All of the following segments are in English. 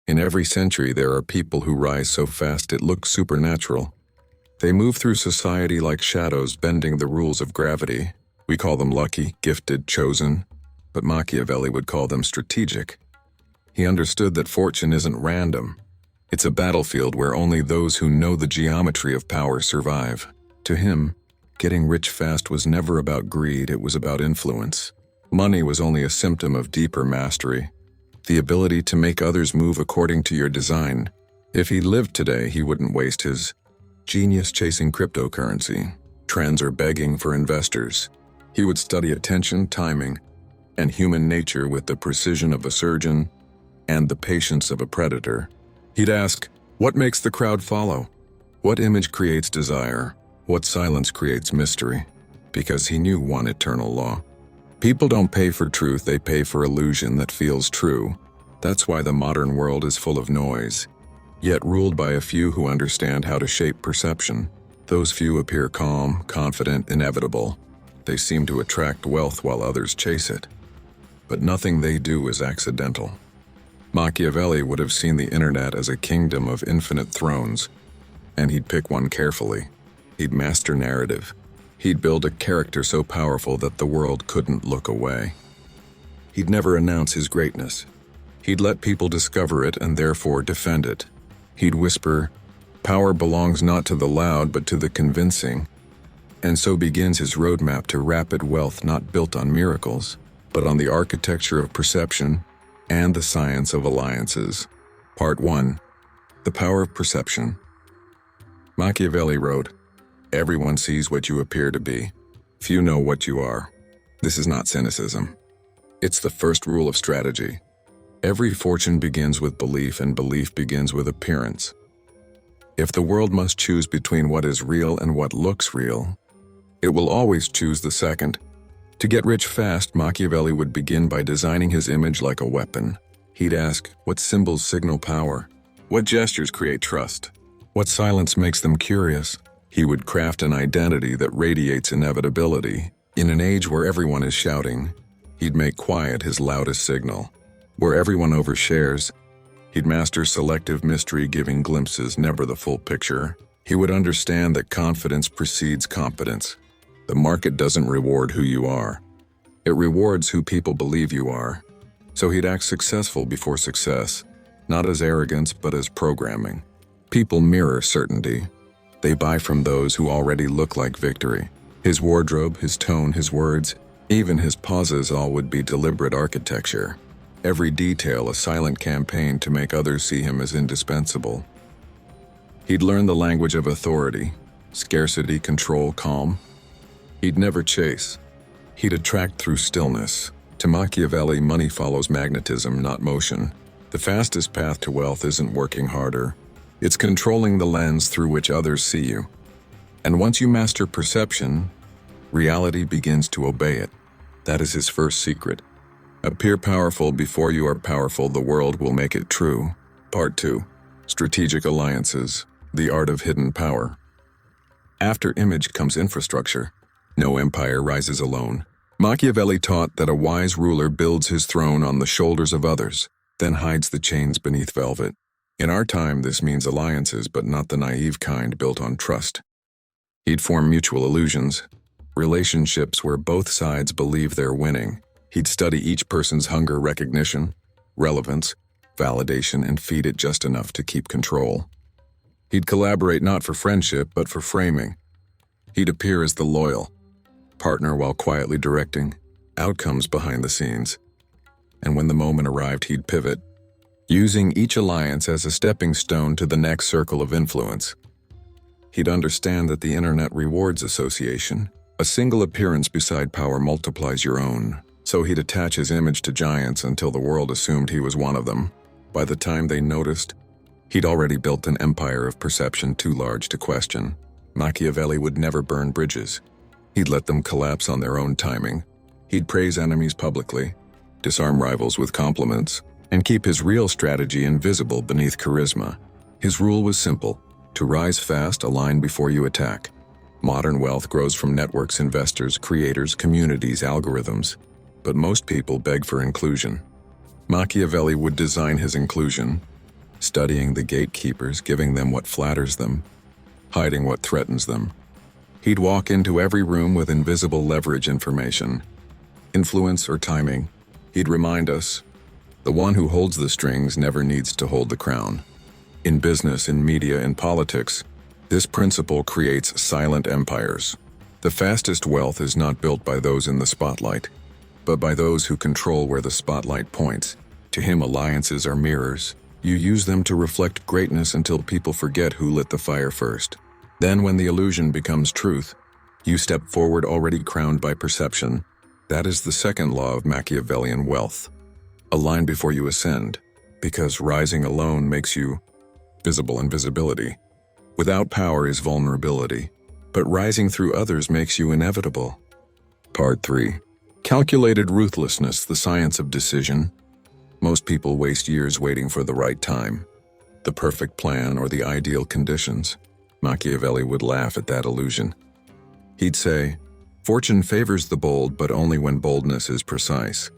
In every century, there are people who rise so fast it looks supernatural. They move through society like shadows, bending the rules of gravity. We call them lucky, gifted, chosen, but Machiavelli would call them strategic. He understood that fortune isn't random. It's a battlefield where only those who know the geometry of power survive. To him, getting rich fast was never about greed, it was about influence. Money was only a symptom of deeper mastery, the ability to make others move according to your design. If he lived today, he wouldn't waste his genius chasing cryptocurrency, trends, or begging for investors. He would study attention, timing, and human nature with the precision of a surgeon and the patience of a predator. He'd ask, what makes the crowd follow? What image creates desire? What silence creates mystery? Because he knew one eternal law. People don't pay for truth, they pay for illusion that feels true. That's why the modern world is full of noise, yet ruled by a few who understand how to shape perception. Those few appear calm, confident, inevitable. They seem to attract wealth while others chase it. But nothing they do is accidental. Machiavelli would have seen the internet as a kingdom of infinite thrones, and he'd pick one carefully. He'd master narrative. He'd build a character so powerful that the world couldn't look away. He'd never announce his greatness. He'd let people discover it and therefore defend it. He'd whisper, power belongs not to the loud but to the convincing. And so begins his roadmap to rapid wealth, not built on miracles, but on the architecture of perception and the science of alliances. Part 1. The Power of Perception. Machiavelli wrote, everyone sees what you appear to be. Few know what you are. This is not cynicism. It's the first rule of strategy. Every fortune begins with belief, and belief begins with appearance. If the world must choose between what is real and what looks real, it will always choose the second. To get rich fast, Machiavelli would begin by designing his image like a weapon. He'd ask, what symbols signal power? What gestures create trust? What silence makes them curious? He would craft an identity that radiates inevitability. In an age where everyone is shouting, he'd make quiet his loudest signal. Where everyone overshares, he'd master selective mystery, giving glimpses, never the full picture. He would understand that confidence precedes competence. The market doesn't reward who you are. It rewards who people believe you are. So he'd act successful before success, not as arrogance but as programming. People mirror certainty. They buy from those who already look like victory. His wardrobe, his tone, his words, even his pauses, all would be deliberate architecture. Every detail a silent campaign to make others see him as indispensable. He'd learn the language of authority, scarcity, control, calm. He'd never chase. He'd attract through stillness. To Machiavelli, money follows magnetism, not motion. The fastest path to wealth isn't working harder. It's controlling the lens through which others see you. And once you master perception, reality begins to obey it. That is his first secret. Appear powerful before you are powerful, the world will make it true. Part 2. Strategic Alliances, the Art of Hidden Power. After image comes infrastructure. No empire rises alone. Machiavelli taught that a wise ruler builds his throne on the shoulders of others, then hides the chains beneath velvet. In our time, this means alliances, but not the naive kind built on trust. He'd form mutual illusions, relationships where both sides believe they're winning. He'd study each person's hunger, recognition, relevance, validation, and feed it just enough to keep control. He'd collaborate not for friendship, but for framing. He'd appear as the loyal partner while quietly directing outcomes behind the scenes. And when the moment arrived, he'd pivot, using each alliance as a stepping stone to the next circle of influence. He'd understand that the internet rewards association. A single appearance beside power multiplies your own. So he'd attach his image to giants until the world assumed he was one of them. By the time they noticed, he'd already built an empire of perception too large to question. Machiavelli would never burn bridges. He'd let them collapse on their own timing. He'd praise enemies publicly, disarm rivals with compliments, and keep his real strategy invisible beneath charisma. His rule was simple: to rise fast, align before you attack. Modern wealth grows from networks, investors, creators, communities, algorithms. But most people beg for inclusion. Machiavelli would design his inclusion, studying the gatekeepers, giving them what flatters them, hiding what threatens them. He'd walk into every room with invisible leverage information, influence or timing. He'd remind us, the one who holds the strings never needs to hold the crown. In business, in media, in politics, this principle creates silent empires. The fastest wealth is not built by those in the spotlight, but by those who control where the spotlight points. To him, alliances are mirrors. You use them to reflect greatness until people forget who lit the fire first. Then, when the illusion becomes truth, you step forward already crowned by perception. That is the second law of Machiavellian wealth. Align before you ascend, because rising alone makes you visible in visibility. Without power is vulnerability, but rising through others makes you inevitable. Part 3. Calculated ruthlessness, the science of decision. Most people waste years waiting for the right time, the perfect plan, or the ideal conditions. Machiavelli would laugh at that illusion. He'd say, "Fortune favors the bold, but only when boldness is precise."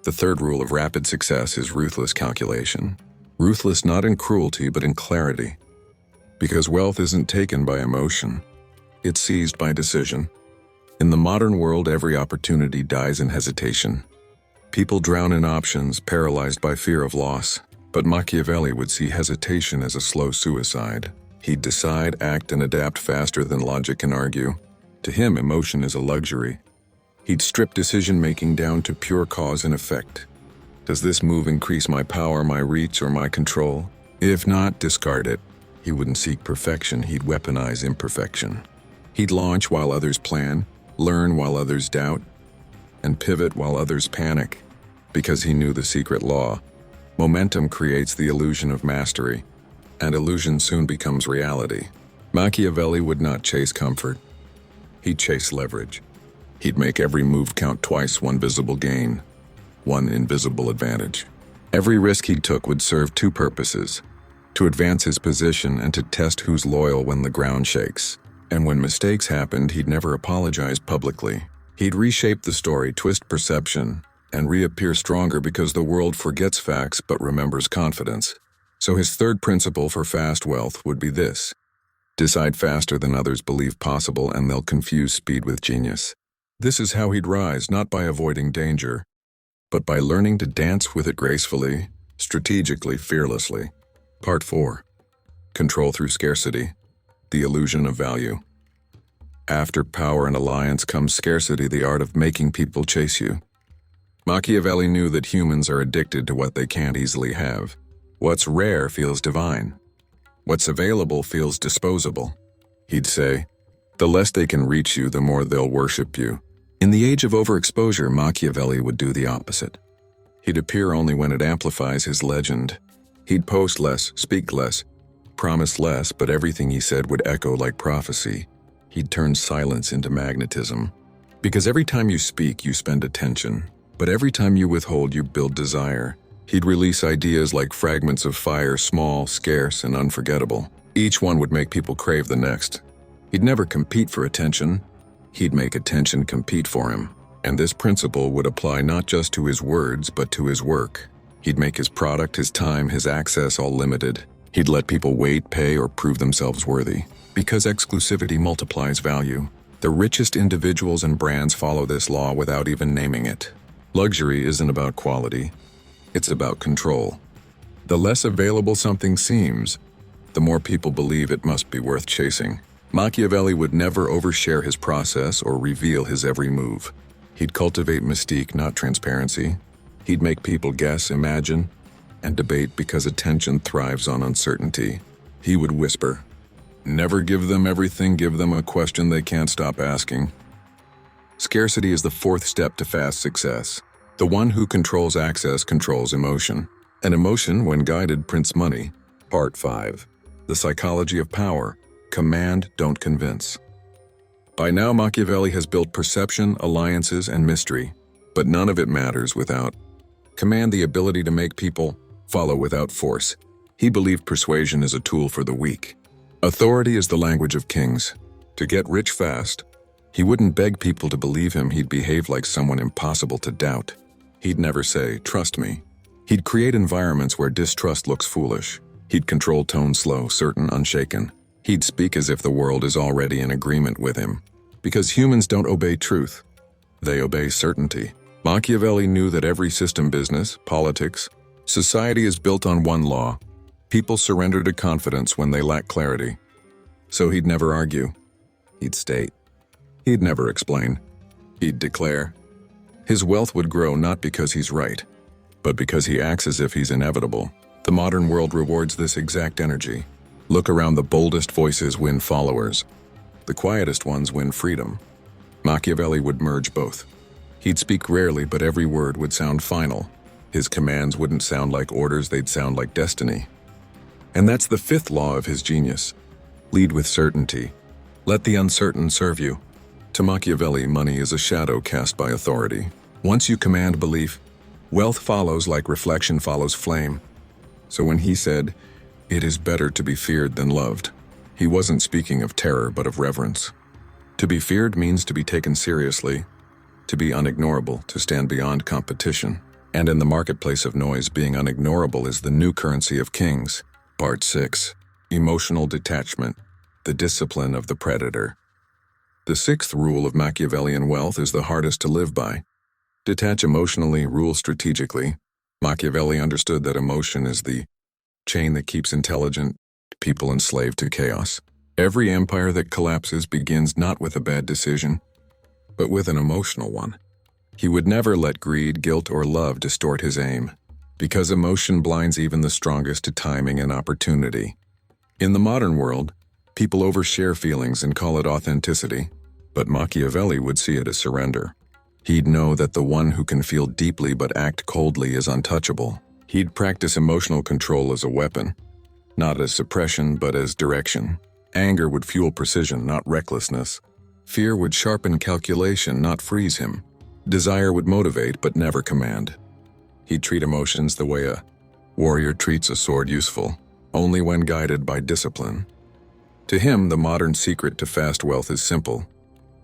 The third rule of rapid success is ruthless calculation. Ruthless not in cruelty, but in clarity. Because wealth isn't taken by emotion, it's seized by decision. In the modern world, every opportunity dies in hesitation. People drown in options, paralyzed by fear of loss. But Machiavelli would see hesitation as a slow suicide. He'd decide, act, and adapt faster than logic can argue. To him, emotion is a luxury. He'd strip decision-making down to pure cause and effect. Does this move increase my power, my reach, or my control? If not, discard it. He wouldn't seek perfection, he'd weaponize imperfection. He'd launch while others plan, learn while others doubt, and pivot while others panic. Because he knew the secret law. Momentum creates the illusion of mastery, and illusion soon becomes reality. Machiavelli would not chase comfort. He'd chase leverage. He'd make every move count twice, one visible gain, one invisible advantage. Every risk he took would serve two purposes: to advance his position and to test who's loyal when the ground shakes. And when mistakes happened, he'd never apologize publicly. He'd reshape the story, twist perception, and reappear stronger because the world forgets facts but remembers confidence. So his third principle for fast wealth would be this: decide faster than others believe possible, and they'll confuse speed with genius. This is how he'd rise, not by avoiding danger, but by learning to dance with it gracefully, strategically, fearlessly. Part 4. Control through scarcity, the illusion of value. After power and alliance comes scarcity, the art of making people chase you. Machiavelli knew that humans are addicted to what they can't easily have. What's rare feels divine. What's available feels disposable. He'd say, the less they can reach you, the more they'll worship you. In the age of overexposure, Machiavelli would do the opposite. He'd appear only when it amplifies his legend. He'd post less, speak less, promise less, but everything he said would echo like prophecy. He'd turn silence into magnetism. Because every time you speak, you spend attention. But every time you withhold, you build desire. He'd release ideas like fragments of fire, small, scarce, and unforgettable. Each one would make people crave the next. He'd never compete for attention. He'd make attention compete for him. And this principle would apply not just to his words, but to his work. He'd make his product, his time, his access all limited. He'd let people wait, pay, or prove themselves worthy. Because exclusivity multiplies value, the richest individuals and brands follow this law without even naming it. Luxury isn't about quality. It's about control. The less available something seems, the more people believe it must be worth chasing. Machiavelli would never overshare his process or reveal his every move. He'd cultivate mystique, not transparency. He'd make people guess, imagine, and debate because attention thrives on uncertainty. He would whisper, "Never give them everything, give them a question they can't stop asking." Scarcity is the fourth step to fast success. The one who controls access controls emotion. And emotion, when guided, prints money. Part 5. The psychology of power. Command, don't convince. By now, Machiavelli has built perception, alliances, and mystery. But none of it matters without command, the ability to make people follow without force. He believed persuasion is a tool for the weak. Authority is the language of kings. To get rich fast, he wouldn't beg people to believe him. He'd behave like someone impossible to doubt. He'd never say, "Trust me." He'd create environments where distrust looks foolish. He'd control tone slow, certain, unshaken. He'd speak as if the world is already in agreement with him. Because humans don't obey truth. They obey certainty. Machiavelli knew that every system, business, politics, society is built on one law. People surrender to confidence when they lack clarity. So he'd never argue. He'd state. He'd never explain. He'd declare. His wealth would grow not because he's right, but because he acts as if he's inevitable. The modern world rewards this exact energy. Look around, the boldest voices win followers. The quietest ones win freedom. Machiavelli would merge both. He'd speak rarely, but every word would sound final. His commands wouldn't sound like orders, they'd sound like destiny. And that's the fifth law of his genius. Lead with certainty. Let the uncertain serve you. To Machiavelli, money is a shadow cast by authority. Once you command belief, wealth follows like reflection follows flame. So when he said, "It is better to be feared than loved," he wasn't speaking of terror but of reverence. To be feared means to be taken seriously, to be unignorable, to stand beyond competition. And in the marketplace of noise, being unignorable is the new currency of kings. Part 6. Emotional detachment, the discipline of the predator. The sixth rule of Machiavellian wealth is the hardest to live by. Detach emotionally, rule strategically. Machiavelli understood that emotion is the chain that keeps intelligent people enslaved to chaos. Every empire that collapses begins not with a bad decision, but with an emotional one. He would never let greed, guilt, or love distort his aim, because emotion blinds even the strongest to timing and opportunity. In the modern world, people overshare feelings and call it authenticity, but Machiavelli would see it as surrender. He'd know that the one who can feel deeply but act coldly is untouchable. He'd practice emotional control as a weapon, not as suppression but as direction. Anger would fuel precision, not recklessness. Fear would sharpen calculation, not freeze him. Desire would motivate but never command. He'd treat emotions the way a warrior treats a sword, useful only when guided by discipline. To him, the modern secret to fast wealth is simple.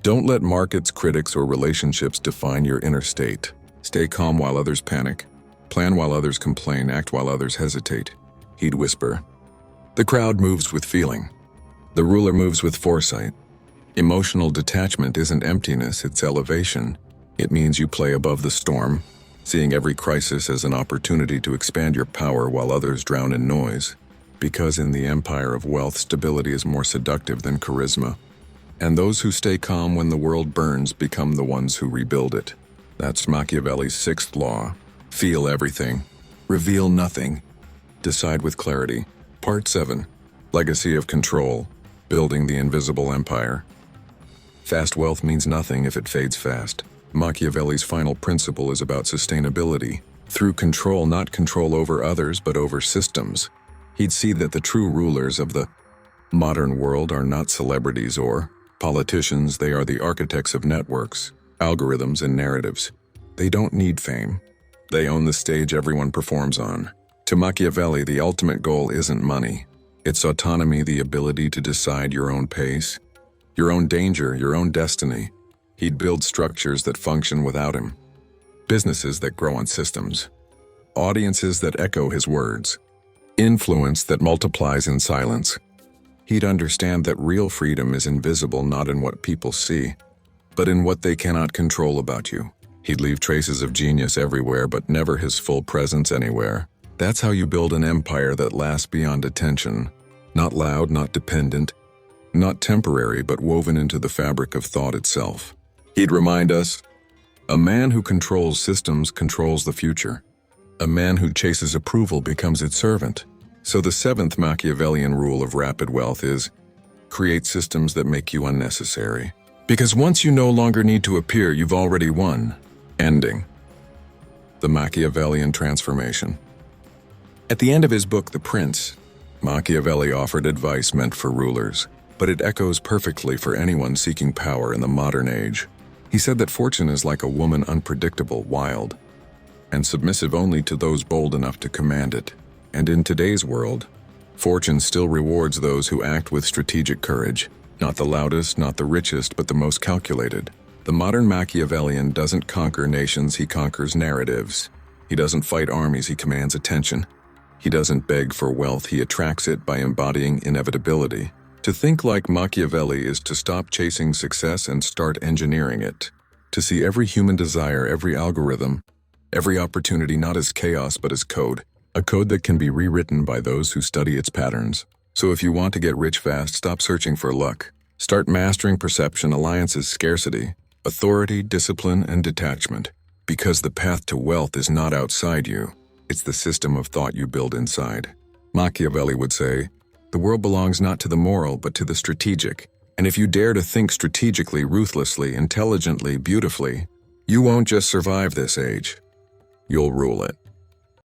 Don't let markets, critics, or relationships define your inner state. Stay calm while others panic. Plan while others complain. Act while others hesitate. He'd whisper. The crowd moves with feeling. The ruler moves with foresight. Emotional detachment isn't emptiness, it's elevation. It means you play above the storm, seeing every crisis as an opportunity to expand your power while others drown in noise. Because in the empire of wealth, stability is more seductive than charisma. And those who stay calm when the world burns become the ones who rebuild it. That's Machiavelli's sixth law. Feel everything. Reveal nothing. Decide with clarity. Part 7. Legacy of control. Building the invisible empire. Fast wealth means nothing if it fades fast. Machiavelli's final principle is about sustainability. Through control, not control over others, but over systems. He'd see that the true rulers of the modern world are not celebrities or politicians. They are the architects of networks, algorithms, and narratives. They don't need fame. They own the stage everyone performs on. To Machiavelli, the ultimate goal isn't money. It's autonomy, the ability to decide your own pace, your own danger, your own destiny. He'd build structures that function without him. Businesses that grow on systems. Audiences that echo his words. Influence that multiplies in silence. He'd understand that real freedom is invisible not in what people see, but in what they cannot control about you. He'd leave traces of genius everywhere, but never his full presence anywhere. That's how you build an empire that lasts beyond attention. Not loud, not dependent, not temporary, but woven into the fabric of thought itself. He'd remind us, a man who controls systems controls the future. A man who chases approval becomes its servant. So the seventh Machiavellian rule of rapid wealth is, create systems that make you unnecessary. Because once you no longer need to appear, you've already won. Ending. The Machiavellian transformation. At the end of his book, The Prince, Machiavelli offered advice meant for rulers, but it echoes perfectly for anyone seeking power in the modern age. He said that fortune is like a woman, unpredictable, wild, and submissive only to those bold enough to command it. And in today's world, fortune still rewards those who act with strategic courage. Not the loudest, not the richest, but the most calculated. The modern Machiavellian doesn't conquer nations, he conquers narratives. He doesn't fight armies, he commands attention. He doesn't beg for wealth, he attracts it by embodying inevitability. To think like Machiavelli is to stop chasing success and start engineering it. To see every human desire, every algorithm, every opportunity not as chaos but as code. A code that can be rewritten by those who study its patterns. So if you want to get rich fast, stop searching for luck. Start mastering perception, alliances, scarcity, authority, discipline, and detachment. Because the path to wealth is not outside you. It's the system of thought you build inside. Machiavelli would say, the world belongs not to the moral, but to the strategic. And if you dare to think strategically, ruthlessly, intelligently, beautifully, you won't just survive this age. You'll rule it.